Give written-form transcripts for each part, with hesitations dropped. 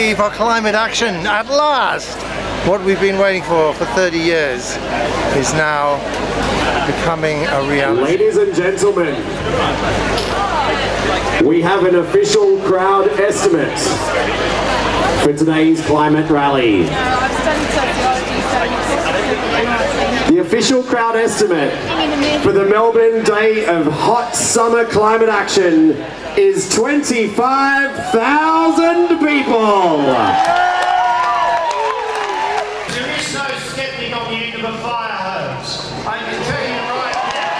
believe our climate action, at last, what we've been waiting for 30 years, is now becoming a reality. Ladies and gentlemen, we have an official crowd estimate for today's climate rally. The official crowd estimate for the Melbourne Day of Hot Summer Climate Action is 25,000 people. There is no sceptic on the end of a fire hose. I can tell you right now.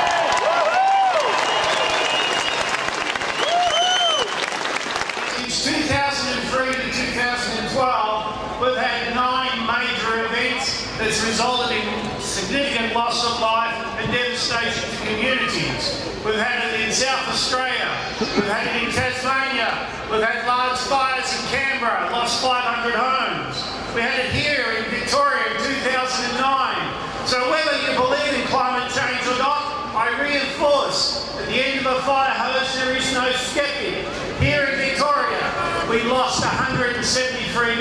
Since 2003 to 2012, we've had 9 major events that's resulted in significant loss of life and devastation to communities. We've had it in South Australia, we've had it in Tasmania, we've had large fires in Canberra, lost 500 homes. We had it here in Victoria in 2009. So whether you believe in climate change or not, I reinforce, at the end of a fire hose there is no skeptic. Here in Victoria, we lost 173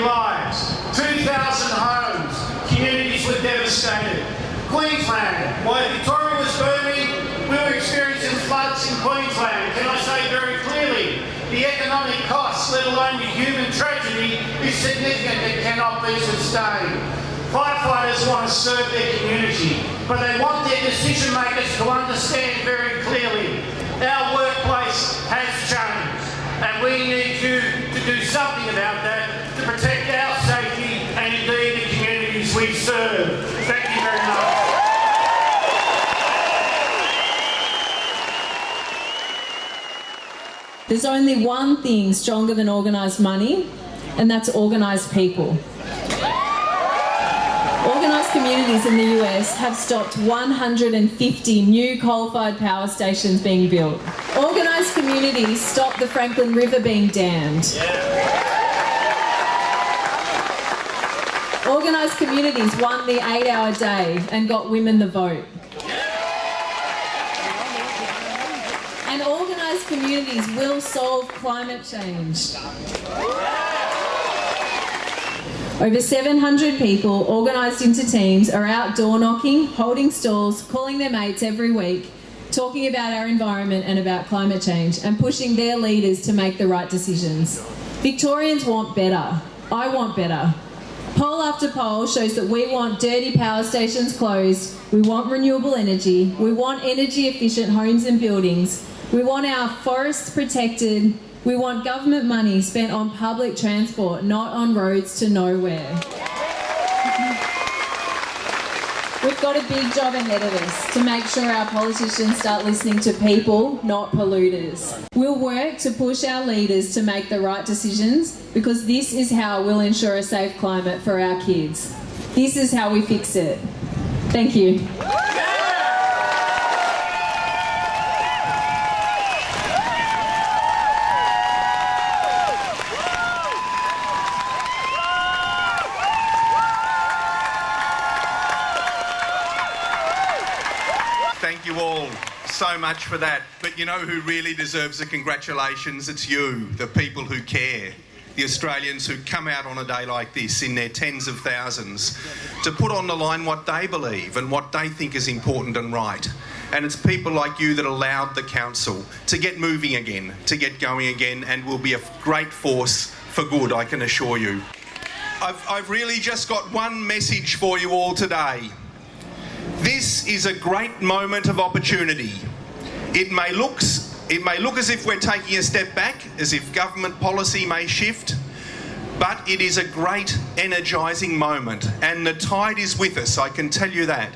lives, 2,000 homes, communities were devastated. Queensland, while Victoria was booming, we were experiencing floods in Queensland. Can I say very clearly, the economic costs, let alone the human tragedy, is significant and cannot be sustained. Firefighters want to serve their community, but they want their decision makers to understand very clearly our workplace has changed, and we need you to do something about that to protect our safety and indeed the communities we serve. Thank you very much. There's only one thing stronger than organised money, and that's organised people. Organised communities in the US have stopped 150 new coal-fired power stations being built. Organised communities stopped the Franklin River being dammed. Organised communities won the 8-hour day and got women the vote. And organised communities will solve climate change. Over 700 people, organised into teams, are out door knocking, holding stalls, calling their mates every week, talking about our environment and about climate change, and pushing their leaders to make the right decisions. Victorians want better. I want better. Poll after poll shows that we want dirty power stations closed, we want renewable energy, we want energy efficient homes and buildings, we want our forests protected, we want government money spent on public transport, not on roads to nowhere. We've got a big job ahead of us to make sure our politicians start listening to people, not polluters. We'll work to push our leaders to make the right decisions, because this is how we'll ensure a safe climate for our kids. This is how we fix it. Thank you. Thank you all so much for that. But you know who really deserves the congratulations? It's you, the people who care. The Australians who come out on a day like this in their tens of thousands to put on the line what they believe and what they think is important and right. And it's people like you that allowed the council to get moving again, to get going again, and will be a great force for good, I can assure you. I've really just got one message for you all today. This is a great moment of opportunity. It may look as if we're taking a step back, as if government policy may shift, but it is a great energising moment, and the tide is with us, I can tell you that.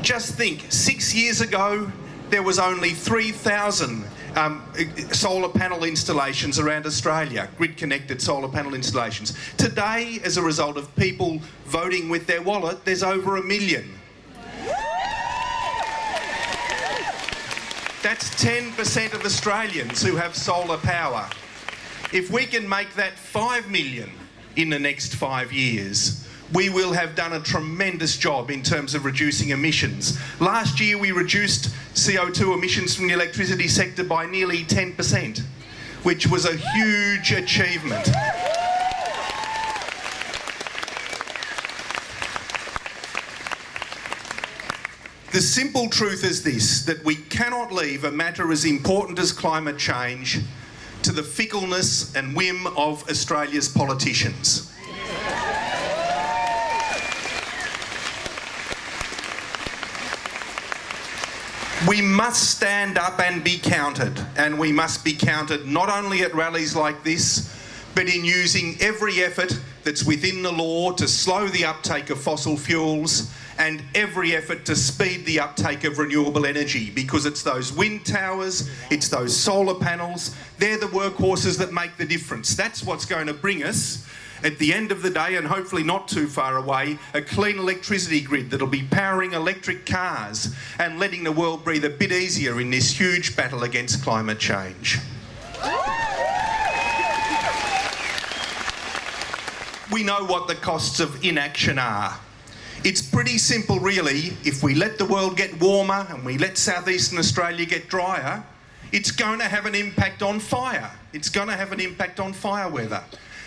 Just think, 6 years ago, there was only 3,000 solar panel installations around Australia, grid-connected solar panel installations. Today, as a result of people voting with their wallet, there's over 1 million. That's 10% of Australians who have solar power. If we can make that 5 million in the next 5 years, we will have done a tremendous job in terms of reducing emissions. Last year we reduced CO2 emissions from the electricity sector by nearly 10%, which was a huge achievement. The simple truth is this, that we cannot leave a matter as important as climate change to the fickleness and whim of Australia's politicians. We must stand up and be counted, and we must be counted not only at rallies like this, but in using every effort that's within the law to slow the uptake of fossil fuels and every effort to speed the uptake of renewable energy, because it's those wind towers, it's those solar panels, they're the workhorses that make the difference. That's what's going to bring us, at the end of the day, and hopefully not too far away, a clean electricity grid that'll be powering electric cars and letting the world breathe a bit easier in this huge battle against climate change. We know what the costs of inaction are. It's pretty simple really. If we let the world get warmer and we let southeastern Australia get drier, it's going to have an impact on fire. It's going to have an impact on fire weather.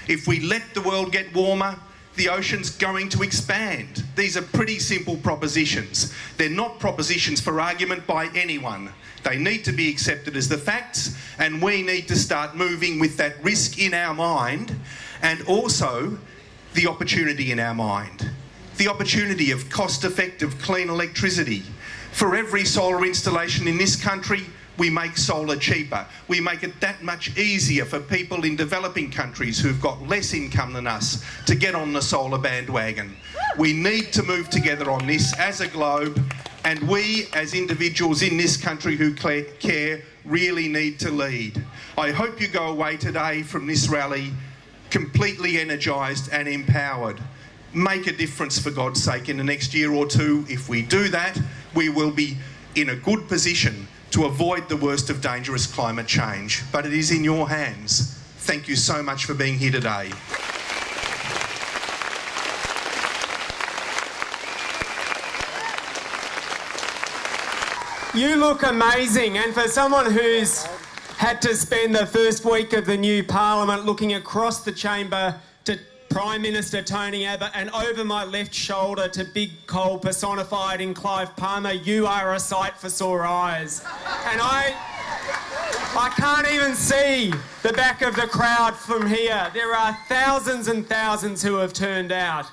If we let the world get warmer, the ocean's going to expand. These are pretty simple propositions. They're not propositions for argument by anyone. They need to be accepted as the facts, and we need to start moving with that risk in our mind and also the opportunity in our mind. The opportunity of cost-effective clean electricity. For every solar installation in this country, we make solar cheaper. We make it that much easier for people in developing countries who've got less income than us to get on the solar bandwagon. We need to move together on this as a globe, and we as individuals in this country who care really need to lead. I hope you go away today from this rally completely energised and empowered. Make a difference for God's sake in the next year or two. If we do that, we will be in a good position to avoid the worst of dangerous climate change. But it is in your hands. Thank you so much for being here today. You look amazing, and for someone who's had to spend the first week of the new parliament looking across the chamber to Prime Minister Tony Abbott and over my left shoulder to Big Coal personified in Clive Palmer, you are a sight for sore eyes. And I can't even see the back of the crowd from here. There are thousands and thousands who have turned out.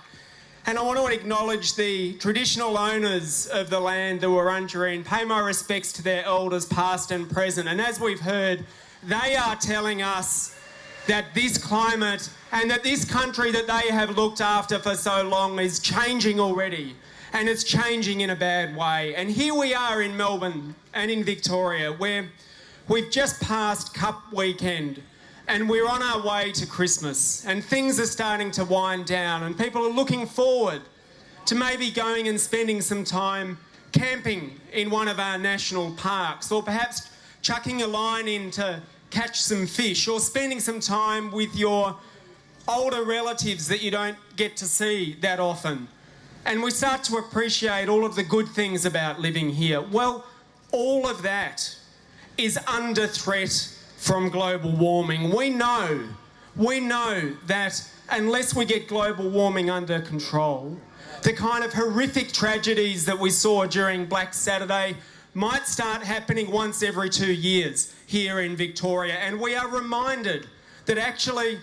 And I want to acknowledge the traditional owners of the land, the Wurundjeri, and pay my respects to their elders past and present. And as we've heard, they are telling us that this climate and that this country that they have looked after for so long is changing already, and it's changing in a bad way. And here we are in Melbourne and in Victoria, where we've just passed Cup weekend and we're on our way to Christmas, and things are starting to wind down, and people are looking forward to maybe going and spending some time camping in one of our national parks, or perhaps chucking a line in to catch some fish, or spending some time with your older relatives that you don't get to see that often. And we start to appreciate all of the good things about living here. Well, all of that is under threat from global warming. We know that unless we get global warming under control, the kind of horrific tragedies that we saw during Black Saturday might start happening once every 2 years here in Victoria. And we are reminded that actually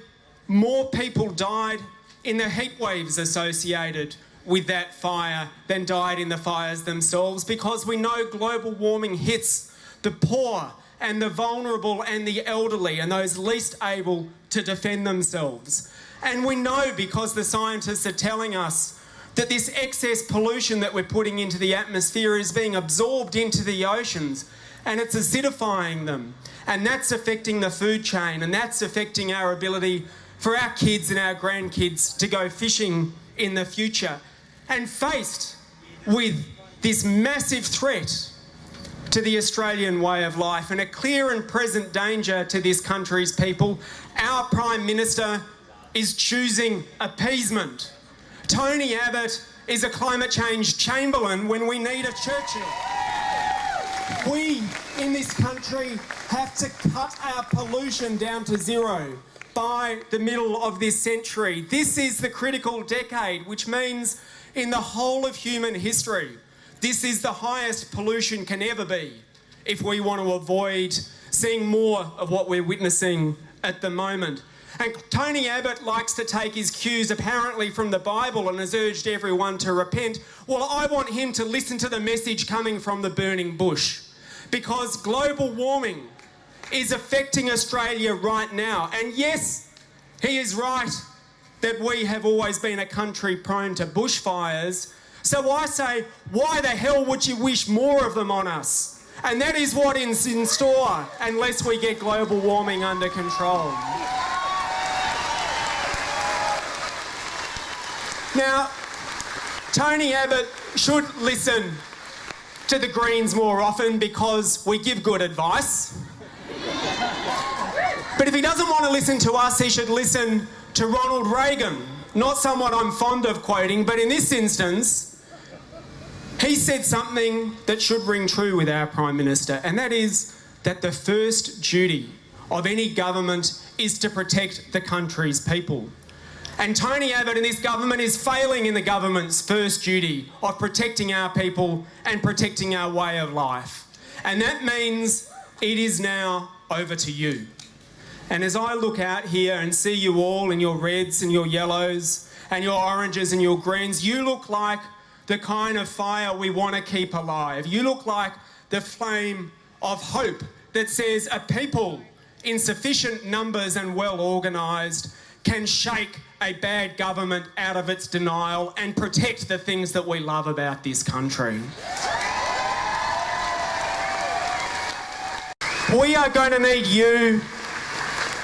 more people died in the heat waves associated with that fire than died in the fires themselves, because we know global warming hits the poor and the vulnerable and the elderly and those least able to defend themselves. And we know, because the scientists are telling us, that this excess pollution that we're putting into the atmosphere is being absorbed into the oceans, and it's acidifying them. And that's affecting the food chain, and that's affecting our ability for our kids and our grandkids to go fishing in the future. And faced with this massive threat to the Australian way of life and a clear and present danger to this country's people, our Prime Minister is choosing appeasement. Tony Abbott is a climate change Chamberlain when we need a Churchill. We, in this country, have to cut our pollution down to zero by the middle of this century. This is the critical decade, which means in the whole of human history, This is the highest pollution can ever be if we want to avoid seeing more of what we're witnessing at the moment. And Tony Abbott likes to take his cues apparently from the Bible and has urged everyone to repent. Well, I want him to listen to the message coming from the burning bush, because global warming is affecting Australia right now. And yes, he is right that we have always been a country prone to bushfires. So I say, why the hell would you wish more of them on us? And that is what is in store unless we get global warming under control. Now, Tony Abbott should listen to the Greens more often because we give good advice. But if he doesn't want to listen to us, he should listen to Ronald Reagan. Not someone I'm fond of quoting, but in this instance, he said something that should ring true with our Prime Minister, and that is that the first duty of any government is to protect the country's people. And Tony Abbott and this government is failing in the government's first duty of protecting our people and protecting our way of life. And that means it is now over to you. And as I look out here and see you all in your reds and your yellows and your oranges and your greens, you look like the kind of fire we want to keep alive. You look like the flame of hope that says a people in sufficient numbers and well organised can shake a bad government out of its denial and protect the things that we love about this country. We are going to need you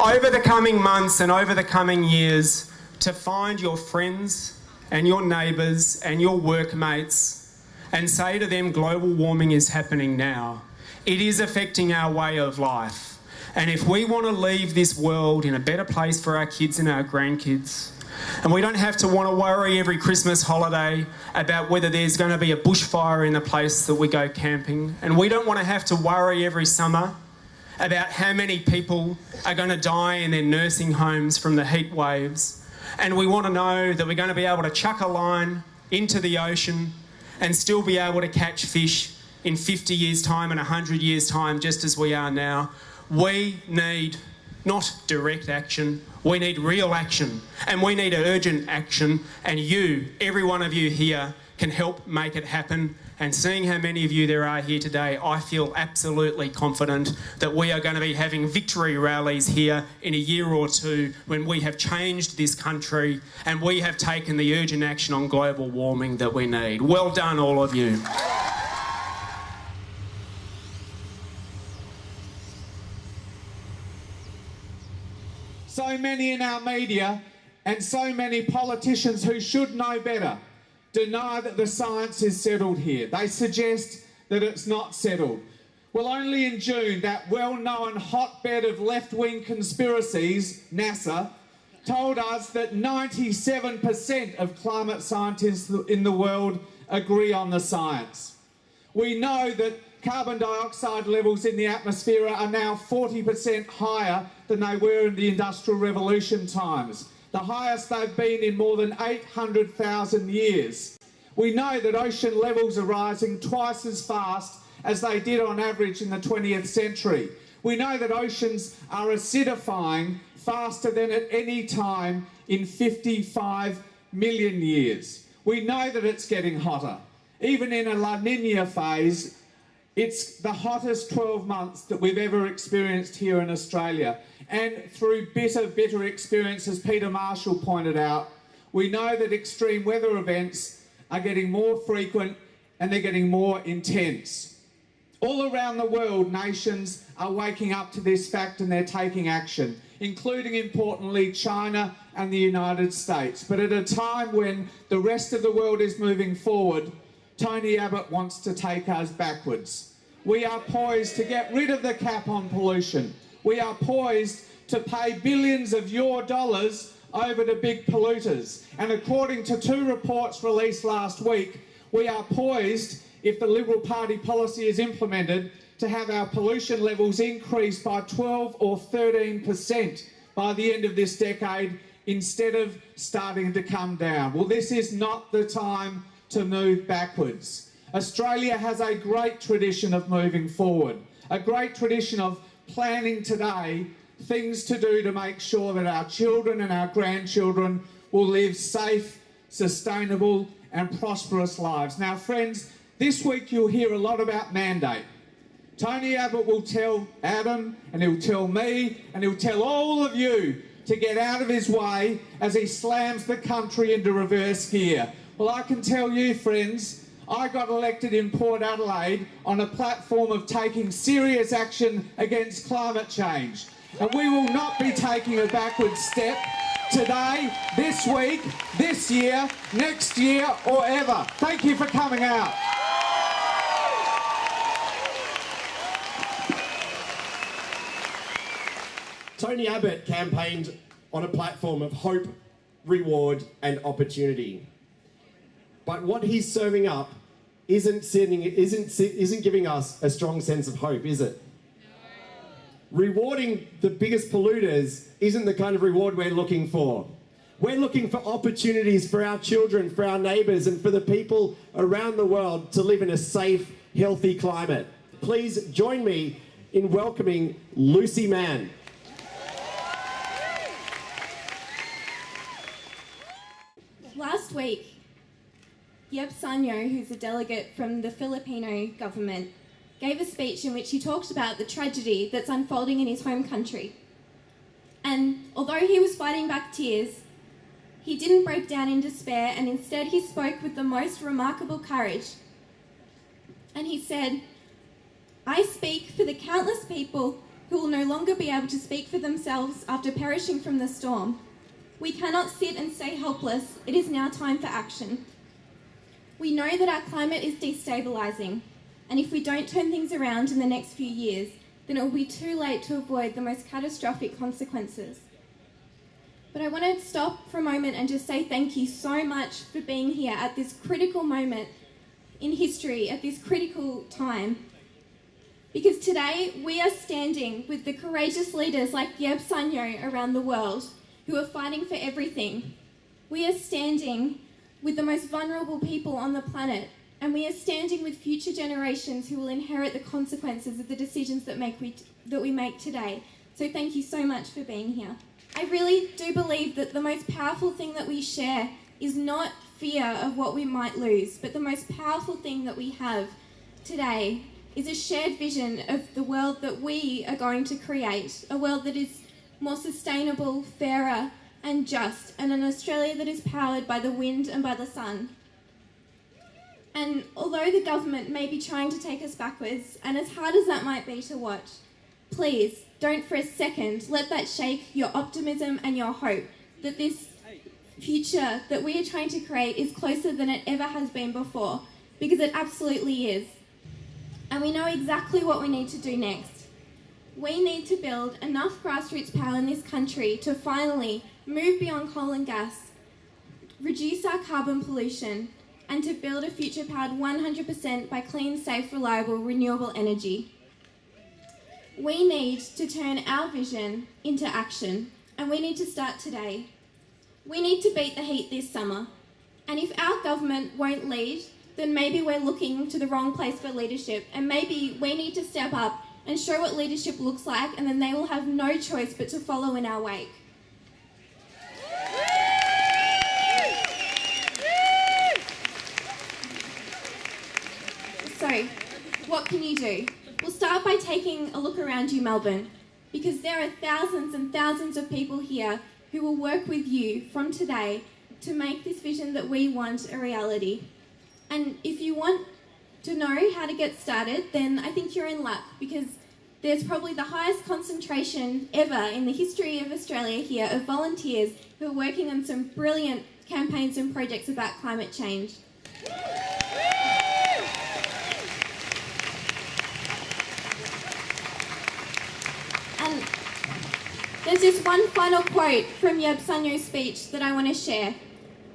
over the coming months and over the coming years to find your friends and your neighbours and your workmates and say to them, global warming is happening now. It is affecting our way of life. And if we want to leave this world in a better place for our kids and our grandkids, and we don't have to want to worry every Christmas holiday about whether there's going to be a bushfire in the place that we go camping, and we don't want to have to worry every summer about how many people are going to die in their nursing homes from the heat waves, and we want to know that we're going to be able to chuck a line into the ocean and still be able to catch fish in 50 years' time and 100 years' time, just as we are now. We need not direct action, we need real action, and we need urgent action, and you, every one of you here, can help make it happen. And seeing how many of you there are here today, I feel absolutely confident that we are going to be having victory rallies here in a year or two when we have changed this country and we have taken the urgent action on global warming that we need. Well done, all of you. So many in our media and so many politicians who should know better deny that the science is settled here. They suggest that it's not settled. Well, only in June, that well-known hotbed of left-wing conspiracies, NASA, told us that 97% of climate scientists in the world agree on the science. We know that carbon dioxide levels in the atmosphere are now 40% higher than they were in the Industrial Revolution times, the highest they've been in more than 800,000 years. We know that ocean levels are rising twice as fast as they did on average in the 20th century. We know that oceans are acidifying faster than at any time in 55 million years. We know that it's getting hotter. Even in a La Nina phase, it's the hottest 12 months that we've ever experienced here in Australia. And through bitter experience, as Peter Marshall pointed out, we know that extreme weather events are getting more frequent and they're getting more intense. All around the world, nations are waking up to this fact and they're taking action, including, importantly, China and the United States. But at a time when the rest of the world is moving forward, Tony Abbott wants to take us backwards. We are poised to get rid of the cap on pollution. We are poised to pay billions of your dollars over to big polluters. And according to 2 reports released last week, we are poised, if the Liberal Party policy is implemented, to have our pollution levels increase by 12 or 13% by the end of this decade, instead of starting to come down. Well, this is not the time to move backwards. Australia has a great tradition of moving forward, a great tradition of planning today things to do to make sure that our children and our grandchildren will live safe, sustainable and prosperous lives. Now friends, this week you'll hear a lot about mandate. Tony Abbott will tell Adam and he'll tell me and he'll tell all of you to get out of his way as he slams the country into reverse gear. Well, I can tell you, friends, I got elected in Port Adelaide on a platform of taking serious action against climate change. And we will not be taking a backward step today, this week, this year, next year or ever. Thank you for coming out. Tony Abbott campaigned on a platform of hope, reward and opportunity. But what he's serving up isn't giving us a strong sense of hope, is it? Rewarding the biggest polluters isn't the kind of reward we're looking for. We're looking for opportunities for our children, for our neighbours and for the people around the world to live in a safe, healthy climate. Please join me in welcoming Lucy Mann. Last week, Yeb Sanyo, who's a delegate from the Filipino government, gave a speech in which he talked about the tragedy that's unfolding in his home country. And although he was fighting back tears, he didn't break down in despair, and instead he spoke with the most remarkable courage. And he said, "I speak for the countless people who will no longer be able to speak for themselves after perishing from the storm. We cannot sit and stay helpless. It is now time for action. We know that our climate is destabilising, and if we don't turn things around in the next few years, then it will be too late to avoid the most catastrophic consequences." But I want to stop for a moment and just say thank you so much for being here at this critical moment in history, at this critical time. Because today we are standing with the courageous leaders like Yeb Sanyo around the world who are fighting for everything. We are standing with the most vulnerable people on the planet, and we are standing with future generations who will inherit the consequences of the decisions that we make today. So thank you so much for being here. I really do believe that the most powerful thing that we share is not fear of what we might lose, but the most powerful thing that we have today is a shared vision of the world that we are going to create, a world that is more sustainable, fairer and just, and an Australia that is powered by the wind and by the sun. And although the government may be trying to take us backwards, and as hard as that might be to watch, please don't for a second let that shake your optimism and your hope that this future that we are trying to create is closer than it ever has been before, because it absolutely is. And we know exactly what we need to do next. We need to build enough grassroots power in this country to finally move beyond coal and gas, reduce our carbon pollution, and to build a future powered 100% by clean, safe, reliable, renewable energy. We need to turn our vision into action, and we need to start today. We need to beat the heat this summer, and if our government won't lead, then maybe we're looking to the wrong place for leadership, and maybe we need to step up and show what leadership looks like, and then they will have no choice but to follow in our wake. So, what can you do? We'll start by taking a look around you, Melbourne, because there are thousands and thousands of people here who will work with you from today to make this vision that we want a reality. And if you want to know how to get started, then I think you're in luck, because there's probably the highest concentration ever in the history of Australia here of volunteers who are working on some brilliant campaigns and projects about climate change. And there's just one final quote from Yeb Sanyo's speech that I want to share.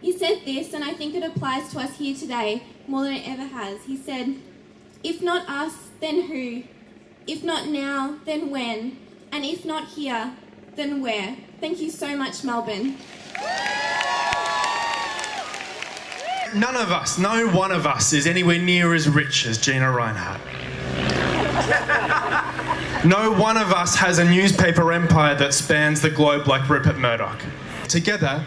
He said this, and I think it applies to us here today more than it ever has. He said, "If not us, then who? If not now, then when? And if not here, then where?" Thank you so much, Melbourne. fact, none of us, no one of us is anywhere near as rich as Gina Reinhardt. No one of us has a newspaper empire that spans the globe like Rupert Murdoch. Together,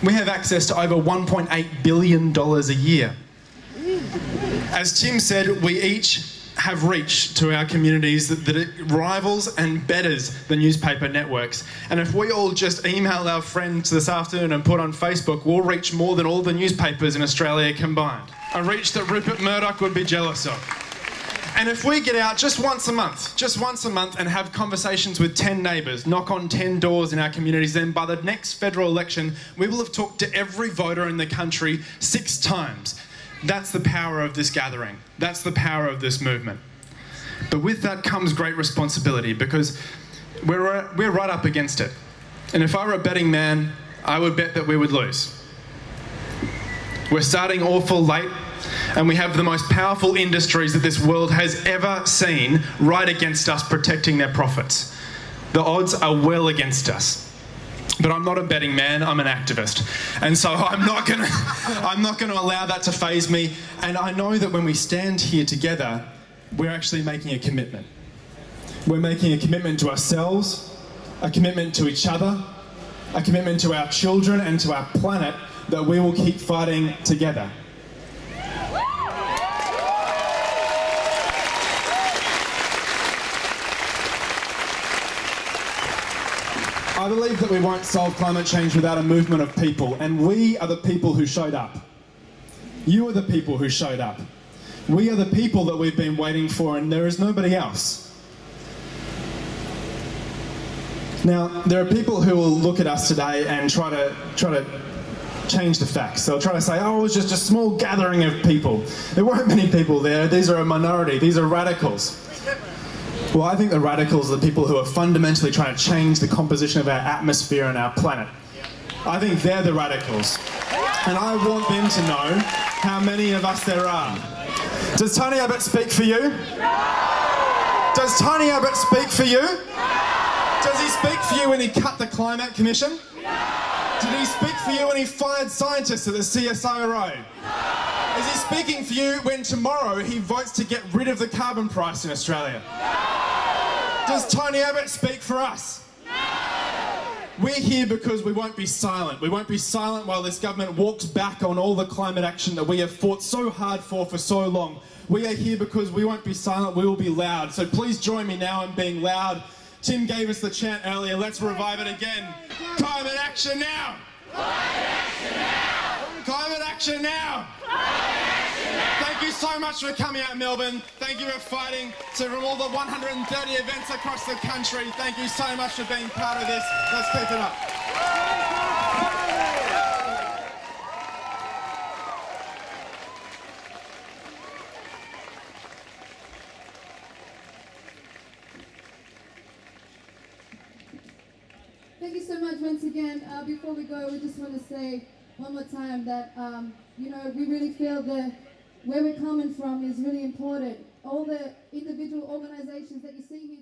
we have access to over $1.8 billion a year. As Tim said, we each have reach to our communities that it rivals and betters the newspaper networks. And if we all just email our friends this afternoon and put on Facebook, we'll reach more than all the newspapers in Australia combined. A reach that Rupert Murdoch would be jealous of. And if we get out just once a month and have conversations with 10 neighbours, knock on 10 doors in our communities, then by the next federal election, we will have talked to every voter in the country 6 times. That's the power of this gathering. That's the power of this movement. But with that comes great responsibility, because we're right up against it. And if I were a betting man, I would bet that we would lose. We're starting awful late, and we have the most powerful industries that this world has ever seen right against us, protecting their profits. The odds are well against us. But I'm not a betting man, I'm an activist. And so I'm not gonna allow that to faze me. And I know that when we stand here together, we're actually making a commitment. We're making a commitment to ourselves, a commitment to each other, a commitment to our children and to our planet, that we will keep fighting together. I believe that we won't solve climate change without a movement of people, and we are the people who showed up. You are the people who showed up. We are the people that we've been waiting for, and there is nobody else. Now, there are people who will look at us today and try to change the facts. They'll try to say, oh, it was just a small gathering of people. There weren't many people there. These are a minority. These are radicals. Well, I think the radicals are the people who are fundamentally trying to change the composition of our atmosphere and our planet. I think they're the radicals. And I want them to know how many of us there are. Does Tony Abbott speak for you? Does Tony Abbott speak for you? Does he speak for you when he cut the Climate Commission? Did he speak for you when he fired scientists at the CSIRO? Is he speaking for you when tomorrow he votes to get rid of the carbon price in Australia? Does Tony Abbott speak for us? We're here because we won't be silent. We won't be silent while this government walks back on all the climate action that we have fought so hard for so long. We are here because we won't be silent, we will be loud. So please join me now in being loud. Tim gave us the chant earlier, let's revive it again. Climate action now! Climate action now! Climate action now! Thank you so much for coming out, Melbourne. Thank you for fighting. So from all the 130 events across the country, thank you so much for being part of this. Let's keep it up. Thank you so much once again. Before we go, we just want to say one more time that, we really feel that where we're coming from is really important. All the individual organizations that you see here